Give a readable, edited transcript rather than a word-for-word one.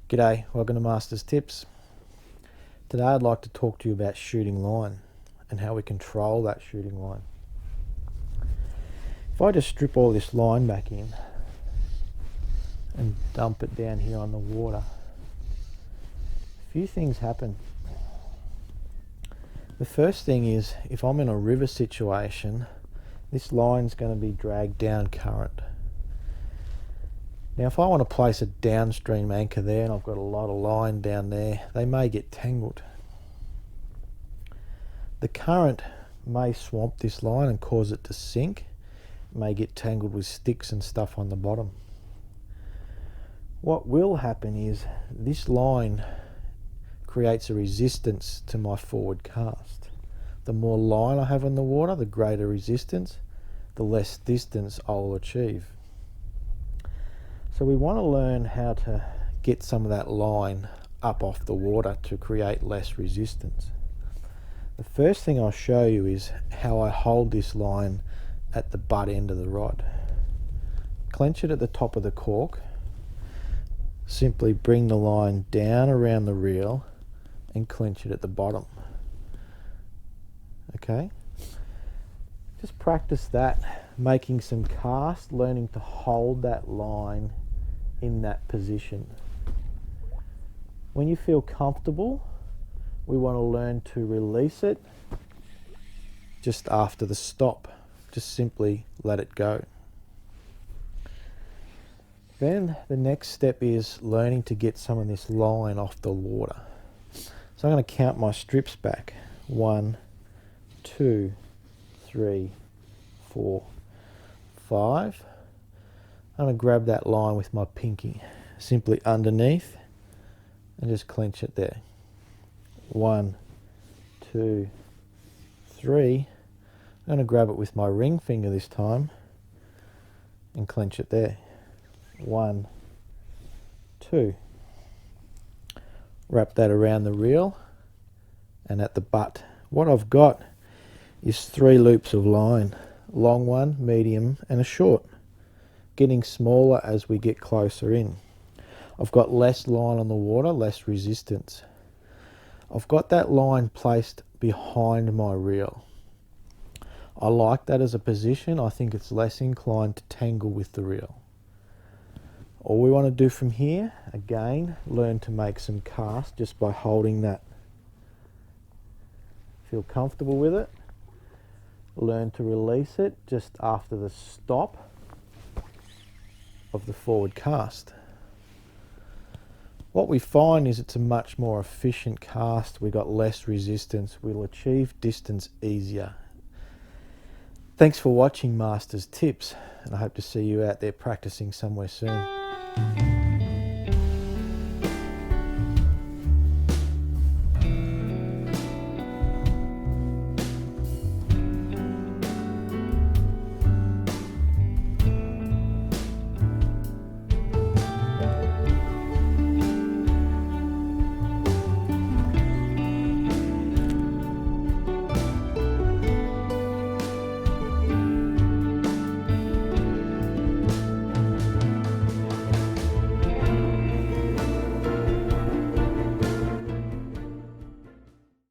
G'day, welcome to Master's Tips. Today I'd like to talk to you about shooting line and how we control that shooting line. If I just strip all this line back in and dump it down here on the water, a few things happen. The first thing is, if I'm in a river situation, this line's going to be dragged down current. Now if I want to place a downstream anchor there and I've got a lot of line down there, they may get tangled. The current may swamp this line and cause it to sink. It may get tangled with sticks and stuff on the bottom. What will happen is this line creates a resistance to my forward cast. The more line I have in the water, the greater resistance, the less distance I'll achieve. So we want to learn how to get some of that line up off the water to create less resistance. The first thing I'll show you is how I hold this line at the butt end of the rod. Clench it at the top of the cork. Simply bring the line down around the reel and clench it at the bottom. Okay? Just practice that, making some casts, learning to hold that line in that position. When you feel comfortable, we want to learn to release it just after the stop. Just simply let it go. Then the next step is learning to get some of this line off the water. So I'm going to count my strips back. 1, 2, 3, 4, 5. I'm going to grab that line with my pinky, simply underneath, and just clench it there. 1, 2, 3. I'm going to grab it with my ring finger this time and clench it there. 1, 2. Wrap that around the reel and at the butt. What I've got is 3 loops of line, long one, medium and a short, getting smaller as we get closer in. I've got less line on the water, less resistance. I've got that line placed behind my reel. I like that as a position. I think it's less inclined to tangle with the reel. All we want to do from here, again, learn to make some casts just by holding that. Feel comfortable with it. Learn to release it just after the stop of the forward cast. What we find is it's a much more efficient cast. We've got less resistance. We'll achieve distance easier. Thanks for watching Master's Tips, and I hope to see you out there practicing somewhere soon.